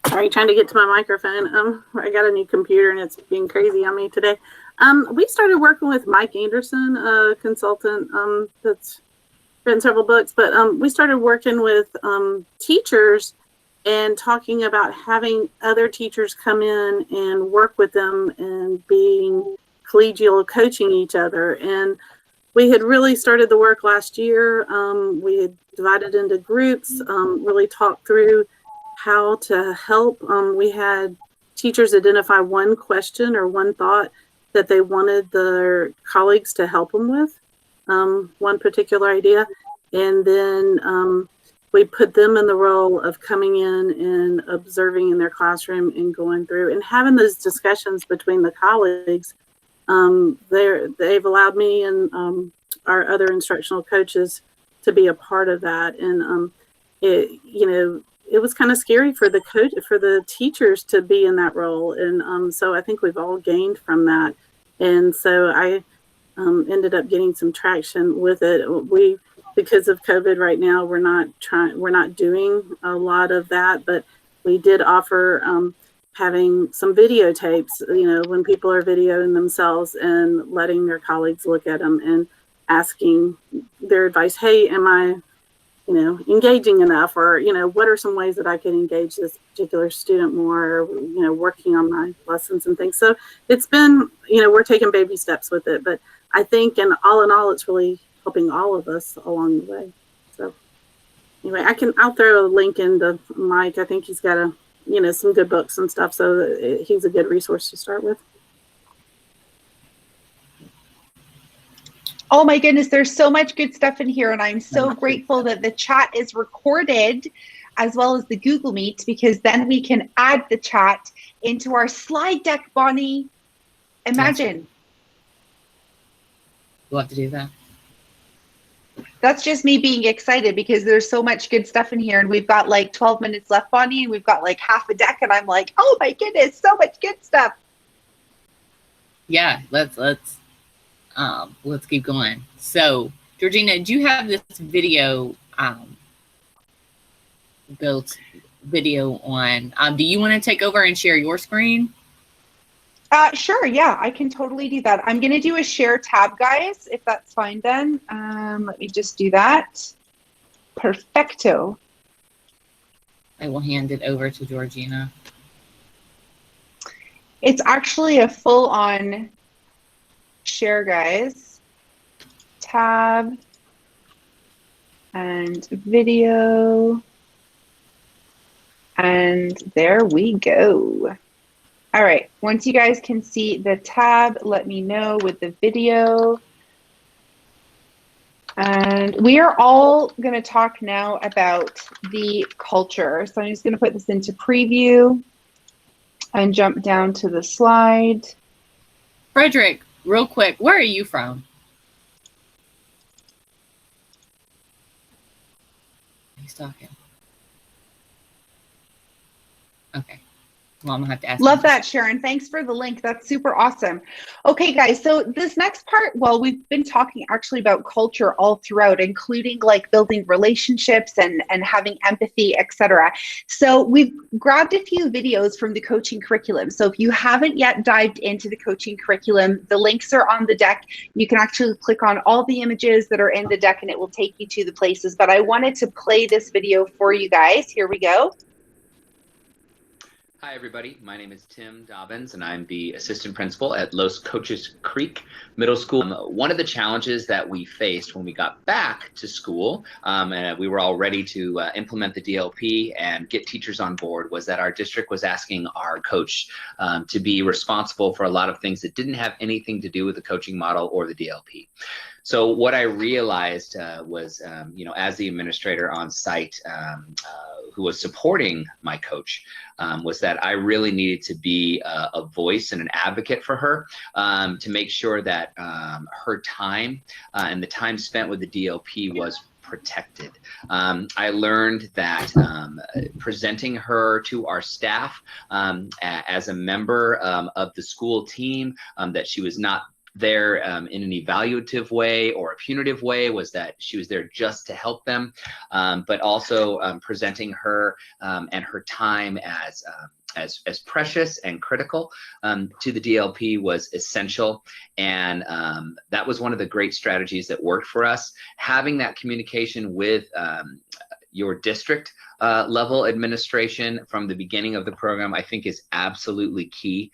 Speaker 6: Sorry, trying to get to my microphone. I got a new computer and it's being crazy on me today. We started working with Mike Anderson, a consultant that's written several books, but we started working with teachers and talking about having other teachers come in and work with them and being collegial coaching each other. And we had really started the work last year. We had divided into groups, really talked through how to help. We had teachers identify one question or one thought that they wanted their colleagues to help them with, one particular idea. And then we put them in the role of coming in and observing in their classroom and going through and having those discussions between the colleagues. They've allowed me and our other instructional coaches to be a part of that. And it was kind of scary for the teachers to be in that role. And so I think we've all gained from that. And so I ended up getting some traction with it. Because of COVID right now, we're not doing a lot of that, but we did offer having some videotapes, when people are videoing themselves and letting their colleagues look at them and asking their advice. Hey, am I, engaging enough? Or, what are some ways that I can engage this particular student more, working on my lessons and things. So it's been, we're taking baby steps with it, but I think in all, it's really helping all of us along the way. So anyway, I'll throw a link into Mike. I think he's got some good books and stuff. So he's a good resource to start with.
Speaker 3: Oh my goodness, there's so much good stuff in here. And I'm so grateful that the chat is recorded as well as the Google Meet, because then we can add the chat into our slide deck, Bonnie. Imagine.
Speaker 1: We'll have to do that.
Speaker 3: That's just me being excited because there's so much good stuff in here. And we've got like 12 minutes left, Bonnie, and we've got like half a deck. And I'm like, oh my goodness, so much good stuff.
Speaker 1: Yeah, let's keep going. So, Georgina, do you have this video built video on? Do you want to take over and share your screen?
Speaker 3: Sure, yeah, I can totally do that. I'm going to do a share tab, guys, if that's fine then. Let me just do that. Perfecto.
Speaker 1: I will hand it over to Georgina.
Speaker 3: It's actually a full-on share, guys. Tab and video. And there we go. All right, once you guys can see the tab, let me know with the video. And we are all going to talk now about the culture. So I'm just going to put this into preview and jump down to the slide.
Speaker 1: Frederick, real quick, where are you from? He's talking. Okay. Well, I'm gonna have to ask.
Speaker 3: Love that, Sharon. Thanks for the link. That's super awesome. Okay, guys, so this next part, well, we've been talking actually about culture all throughout, including like building relationships and having empathy, etc. So we've grabbed a few videos from the coaching curriculum. So if you haven't yet dived into the coaching curriculum, the links are on the deck. You can actually click on all the images that are in the deck and it will take you to the places. But I wanted to play this video for you guys. Here we go.
Speaker 9: Hi, everybody. My name is Tim Dobbins, and I'm the assistant principal at Los Coches Creek Middle School. One of the challenges that we faced when we got back to school, and we were all ready to implement the DLP and get teachers on board, was that our district was asking our coach to be responsible for a lot of things that didn't have anything to do with the coaching model or the DLP. So what I realized was, as the administrator on site who was supporting my coach, was that I really needed to be a voice and an advocate for her to make sure that her time and the time spent with the DLP was protected. I learned that presenting her to our staff as a member of the school team, that she was not there in an evaluative way or a punitive way, was that she was there just to help them, but also presenting her and her time as precious and critical to the DLP was essential. And that was one of the great strategies that worked for us. Having that communication with your district level administration from the beginning of the program, I think, is absolutely key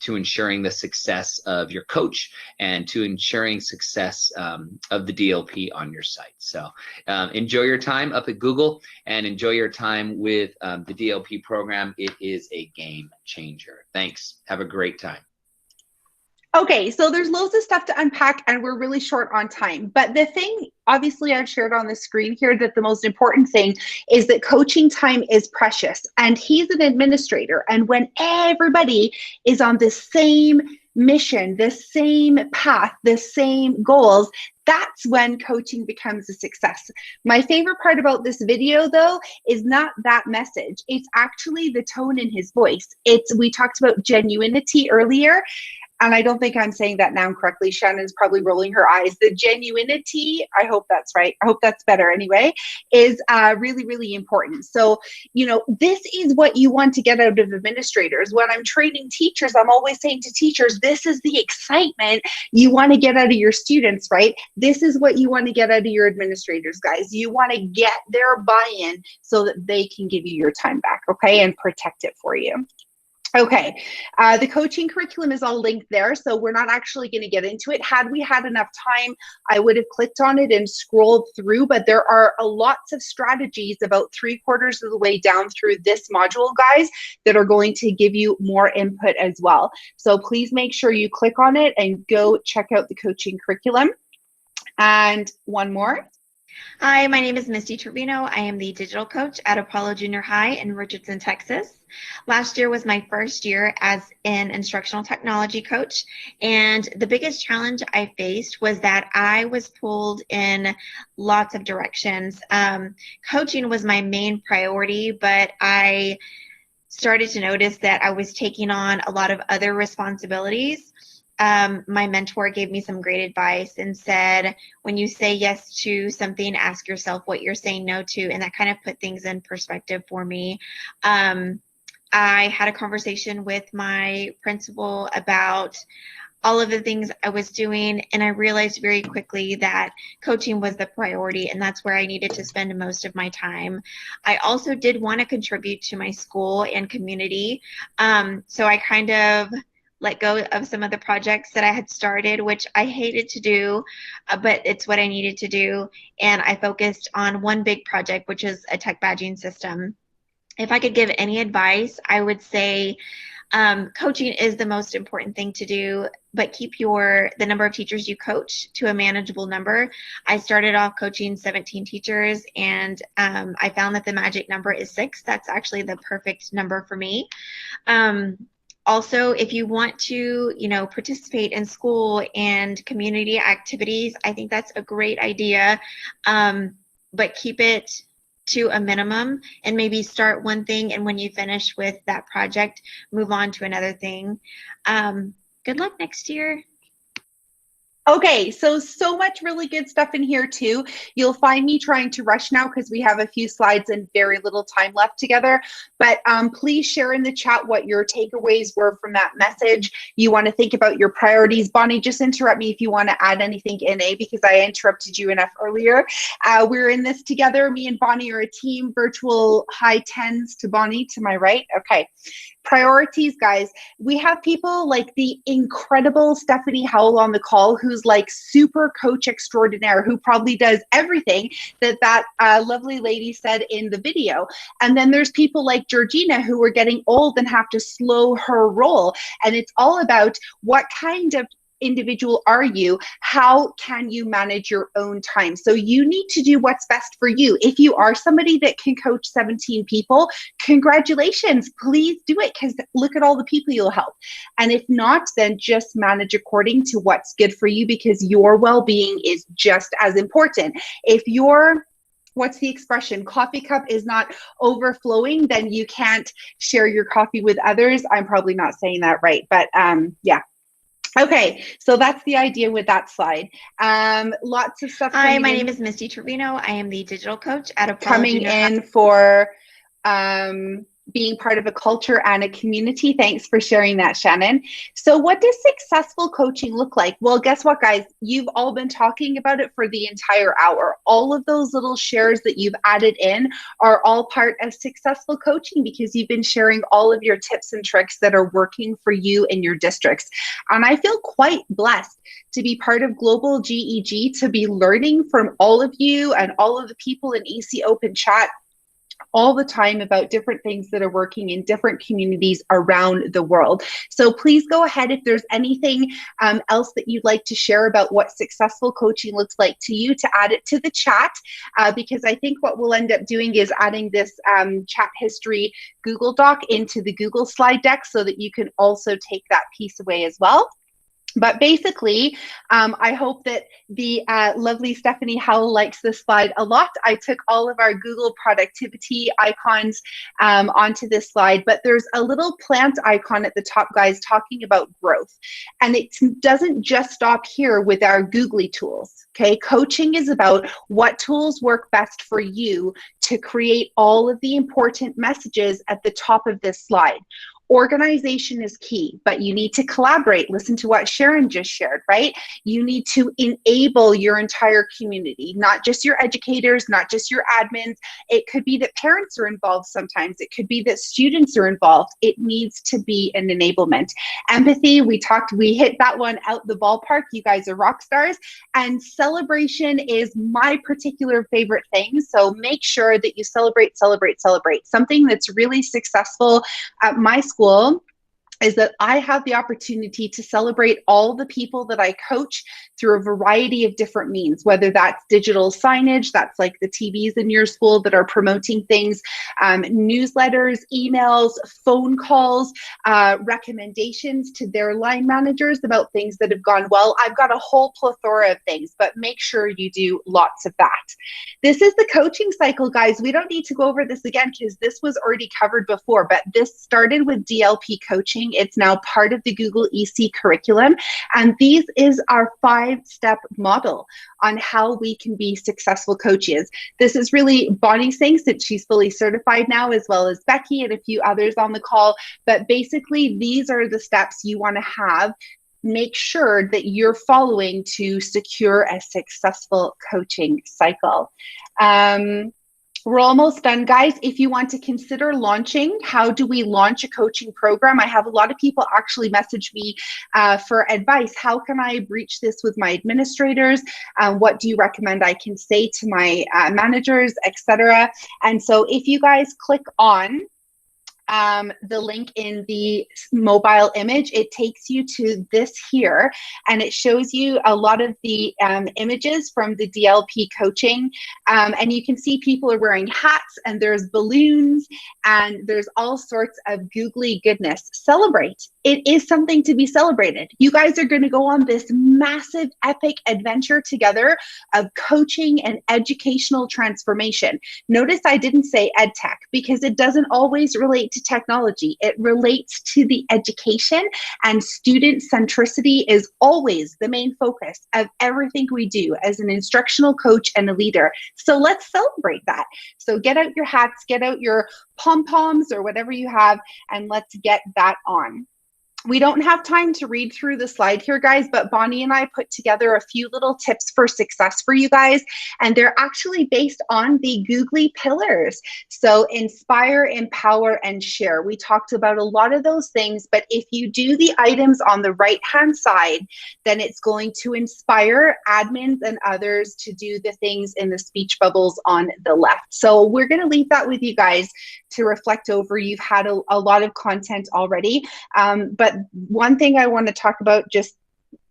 Speaker 9: to ensuring the success of your coach and to ensuring success of the DLP on your site. So enjoy your time up at Google and enjoy your time with the DLP program. It is a game changer. Thanks. Have a great time.
Speaker 3: Okay, so there's loads of stuff to unpack and we're really short on time. But the thing, obviously I've shared on the screen here, that the most important thing is that coaching time is precious. And he's an administrator. And when everybody is on the same mission, the same path, the same goals, that's when coaching becomes a success. My favorite part about this video, though, is not that message. It's actually the tone in his voice. We talked about genuinity earlier. And I don't think I'm saying that now correctly. Shannon's probably rolling her eyes. The genuinity, I hope that's right. I hope that's better anyway, is really, really important. So, this is what you want to get out of administrators. When I'm training teachers, I'm always saying to teachers, this is the excitement you want to get out of your students, right? This is what you want to get out of your administrators, guys. You want to get their buy-in so that they can give you your time back, okay, and protect it for you. Okay, the coaching curriculum is all linked there, so we're not actually going to get into it. Had we had enough time, I would have clicked on it and scrolled through, but there are lots of strategies about 3/4 of the way down through this module, guys, that are going to give you more input as well. So please make sure you click on it and go check out the coaching curriculum. And one more.
Speaker 10: Hi, my name is Misty Trevino. I am the digital coach at Apollo Junior High in Richardson, Texas. Last year was my first year as an instructional technology coach, and the biggest challenge I faced was that I was pulled in lots of directions. Coaching was my main priority, but I started to notice that I was taking on a lot of other responsibilities. My mentor gave me some great advice and said, when you say yes to something, ask yourself what you're saying no to. And that kind of put things in perspective for me. I had a conversation with my principal about all of the things I was doing, and I realized very quickly that coaching was the priority, and that's where I needed to spend most of my time. I also did want to contribute to my school and community, so I kind of let go of some of the projects that I had started, which I hated to do, but it's what I needed to do. And I focused on one big project, which is a tech badging system. If I could give any advice, I would say coaching is the most important thing to do, but keep the number of teachers you coach to a manageable number. I started off coaching 17 teachers, and I found that the magic number is 6. That's actually the perfect number for me. Also, if you want to, participate in school and community activities, I think that's a great idea, but keep it to a minimum and maybe start one thing, and when you finish with that project, move on to another thing. Good luck next year.
Speaker 3: Okay, so much really good stuff in here too. You'll find me trying to rush now because we have a few slides and very little time left together. But please share in the chat what your takeaways were from that message. You want to think about your priorities. Bonnie, just interrupt me if you want to add anything in, because I interrupted you enough earlier. We're in this together. Me and Bonnie are a team. Virtual high 10s to Bonnie to my right. Okay. Priorities, guys. We have people like the incredible Stephanie Howell on the call, who's like super coach extraordinaire, who probably does everything that lovely lady said in the video. And then there's people like Georgina, who are getting old and have to slow her roll. And it's all about what kind of individual are you? How can you manage your own time? So you need to do what's best for you. If you are somebody that can coach 17 people, congratulations, please do it, because look at all the people you'll help. And if not, then just manage according to what's good for you, because your well-being is just as important. If you're, what's the expression? Coffee cup is not overflowing, then you can't share your coffee with others. I'm probably not saying that right, but yeah. Okay, so that's the idea with that slide. Lots of stuff.
Speaker 10: Hi, my name is Misty Trevino. I am the digital coach at Apollo
Speaker 3: coming
Speaker 10: Junior
Speaker 3: in for being part of a culture and a community. Thanks for sharing that, Shannon. So what does successful coaching look like? Well, guess what, guys? You've all been talking about it for the entire hour. All of those little shares that you've added in are all part of successful coaching, because you've been sharing all of your tips and tricks that are working for you in your districts. And I feel quite blessed to be part of Global GEG, to be learning from all of you and all of the people in EC Open Chat all the time about different things that are working in different communities around the world. So please go ahead if there's anything else that you'd like to share about what successful coaching looks like to you, to add it to the chat, because I think what we'll end up doing is adding this chat history Google Doc into the Google slide deck, so that you can also take that piece away as well. But basically, I hope that the lovely Stephanie Howell likes this slide a lot. I took all of our Google productivity icons onto this slide, but there's a little plant icon at the top, guys, talking about growth. And it doesn't just stop here with our googly tools, okay? Coaching is about what tools work best for you to create all of the important messages at the top of this slide. Organization is key, but you need to collaborate. Listen to what Sharon just shared, right? You need to enable your entire community, not just your educators, not just your admins. It could be that parents are involved sometimes. It could be that students are involved. It needs to be an enablement. Empathy, we hit that one out the ballpark. You guys are rock stars. And celebration is my particular favorite thing. So make sure that you celebrate, celebrate, celebrate. Something that's really successful at my school is that I have the opportunity to celebrate all the people that I coach through a variety of different means, whether that's digital signage, that's like the TVs in your school that are promoting things, newsletters, emails, phone calls, recommendations to their line managers about things that have gone well. I've got a whole plethora of things, but make sure you do lots of that. This is the coaching cycle, guys. We don't need to go over this again because this was already covered before, but this started with DLP coaching. It's now part of the Google EC curriculum. And these is our 5-step model on how we can be successful coaches. This is really Bonnie's thing, since she's fully certified now, as well as Becky and a few others on the call. But basically, these are the steps you want to have. Make sure that you're following to secure a successful coaching cycle. We're almost done, guys. If you want to consider launching, how do we launch a coaching program? I have a lot of people actually message me for advice. How can I breach this with my administrators? What do you recommend I can say to my managers, etc.? And so if you guys click on the link in the mobile image, it takes you to this here, and it shows you a lot of the images from the DLP coaching, and you can see people are wearing hats, and there's balloons, and there's all sorts of googly goodness. Celebrate, it is something to be celebrated. You guys are going to go on this massive, epic adventure together of coaching and educational transformation. Notice I didn't say ed tech because it doesn't always relate to technology. It relates to the education, and student centricity is always the main focus of everything we do as an instructional coach and a leader. So let's celebrate that. So get out your hats, get out your pom-poms or whatever you have, and let's get that on. We don't have time to read through the slide here, guys, but Bonnie and I put together a few little tips for success for you guys, and they're actually based on the Googly pillars. So inspire, empower, and share. We talked about a lot of those things, but if you do the items on the right-hand side, then it's going to inspire admins and others to do the things in the speech bubbles on the left. So we're going to leave that with you guys to reflect over. You've had a lot of content already, but one thing I want to talk about just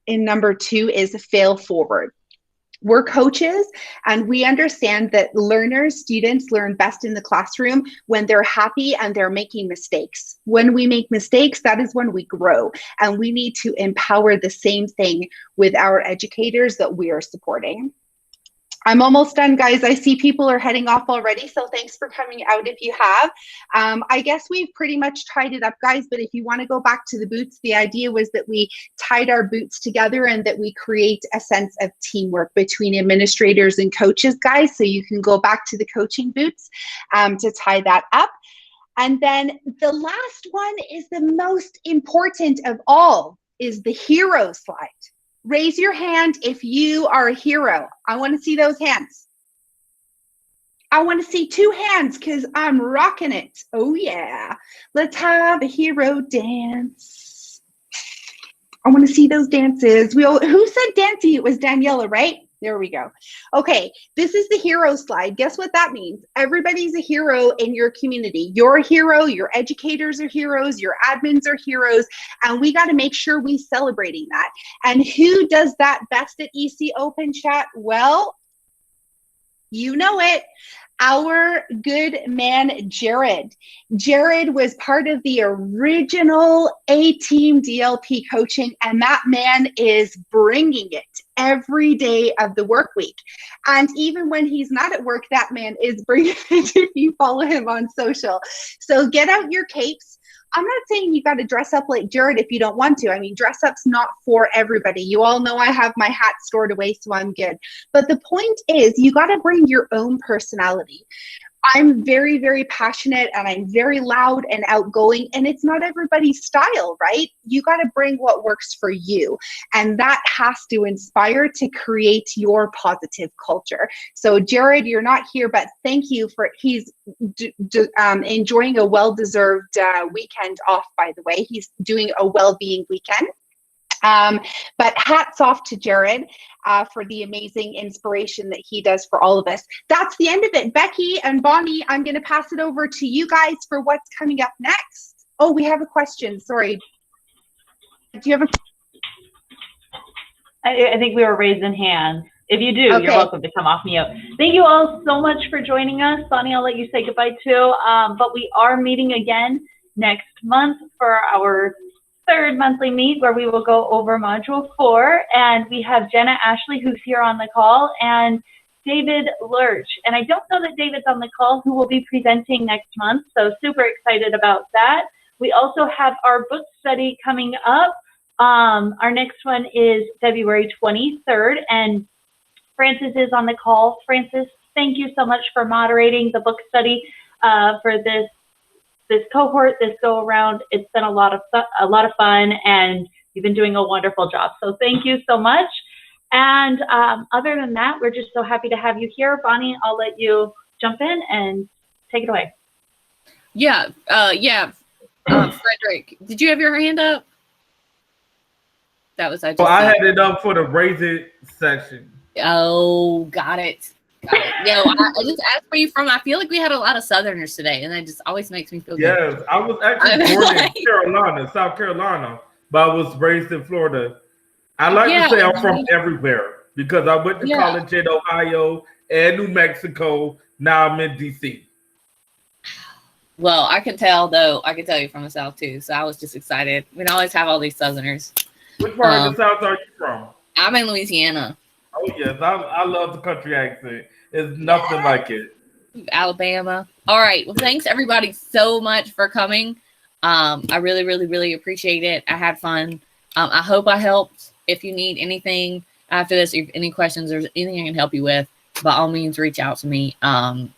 Speaker 3: in number 2 is fail forward. We're coaches, and we understand that students learn best in the classroom when they're happy and they're making mistakes. When we make mistakes, that is when we grow, and we need to empower the same thing with our educators that we are supporting. I'm almost done, guys. I see people are heading off already, so thanks for coming out if you have. I guess we've pretty much tied it up, guys, but if you want to go back to the boots, the idea was that we tied our boots together and that we create a sense of teamwork between administrators and coaches, guys, so you can go back to the coaching boots to tie that up. And then the last one is the most important of all, is the hero slide. Raise your hand if you are a hero. I want to see those hands. I want to see 2 hands because I'm rocking it. Oh, yeah. Let's have a hero dance. I want to see those dances. Who said dancing? It was Daniela, right? There we go. Okay, this is the hero slide. Guess what that means? Everybody's a hero in your community. You're a hero, your educators are heroes, your admins are heroes, and we got to make sure we're celebrating that. And who does that best at EC Open Chat? Well, you know it. Our good man, Jared. Jared was part of the original A-Team DLP coaching, and that man is bringing it every day of the work week. And even when he's not at work, that man is bringing it if you follow him on social. So get out your capes. I'm not saying you got to dress up like Jared if you don't want to. I mean, dress up's not for everybody. You all know I have my hat stored away, so I'm good. But the point is, you got to bring your own personality. I'm very, very passionate, and I'm very loud and outgoing, and it's not everybody's style, right? You got to bring what works for you, and that has to inspire to create your positive culture. So Jared, you're not here, but thank you for, he's enjoying a well-deserved weekend off, by the way. He's doing a well-being weekend. But hats off to Jared for the amazing inspiration that he does for all of us. That's the end of it. Becky and Bonnie, I'm going to pass it over to you guys for what's coming up next. Oh, we have a question. Sorry. Do you have a?
Speaker 2: I think we were raising hands. If you do,
Speaker 3: Okay.
Speaker 2: You're welcome to come off mute. Thank you all so much for joining us. Bonnie, I'll let you say goodbye too. But we are meeting again next month for our 3rd monthly meet, where we will go over module 4, and we have Jenna Ashley, who's here on the call, and David Lurch. And I don't know that David's on the call, who will be presenting next month, so super excited about that. We also have our book study coming up. Our next one is February 23rd, and Frances is on the call. Frances, thank you so much for moderating the book study for this cohort, this go around. It's been a lot of fun, and you've been doing a wonderful job. So thank you so much. And other than that, we're just so happy to have you here. Bonnie, I'll let you jump in and take it away.
Speaker 1: Yeah. Frederick, did you have your hand up? That was
Speaker 5: So I had it up for the raise it section.
Speaker 1: Oh, got it. Yo, I just asked where you from. I feel like we had a lot of Southerners today, and that just always makes me feel good.
Speaker 5: Yes, I was actually born in Carolina, South Carolina, but I was raised in Florida. I like to say I'm from everywhere because I went to college in Ohio and New Mexico. Now I'm in DC.
Speaker 1: Well, I can tell though. I can tell you from the South too. So I was just excited. We always have all these Southerners.
Speaker 5: Which part of the South are you from?
Speaker 1: I'm in Louisiana.
Speaker 5: Oh yes, I love the country accent. It's nothing like it.
Speaker 1: Alabama. All right. Well, thanks everybody so much for coming. I really, really, really appreciate it. I had fun. I hope I helped. If you need anything after this, if any questions or anything I can help you with, by all means, reach out to me on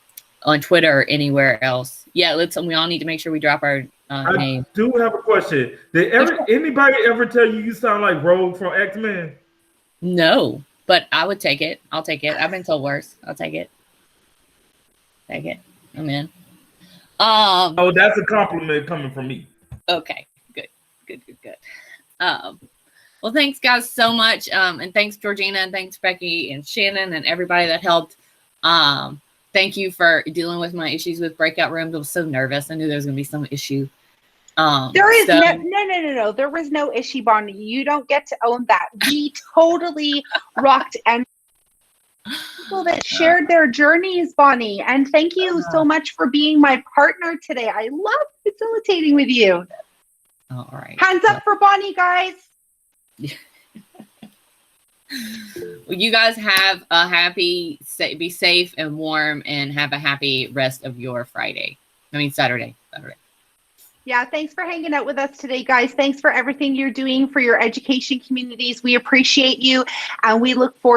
Speaker 1: Twitter or anywhere else. Yeah, we all need to make sure we drop our name.
Speaker 5: I do have a question. Did anybody ever tell you sound like Rogue from X-Men?
Speaker 1: No, but I would take it. I'll take it. I've been told worse. I'll take it. Take it. I'm in.
Speaker 5: Oh, that's a compliment coming from me.
Speaker 1: Okay. Good. Well, thanks guys so much. And thanks Georgina, and thanks Becky and Shannon and everybody that helped. Thank you for dealing with my issues with breakout rooms. I was so nervous. I knew there was gonna be some issue.
Speaker 3: There is no. There was no issue, Bonnie. You don't get to own that. We totally rocked and people that shared their journeys, Bonnie. And thank you so much for being my partner today. I love facilitating with you.
Speaker 1: All right.
Speaker 3: Hands up for Bonnie, guys.
Speaker 1: Well, you guys have a happy, be safe and warm, and have a happy rest of your Saturday.
Speaker 3: Yeah, thanks for hanging out with us today, guys. Thanks for everything you're doing for your education communities. We appreciate you, and we look forward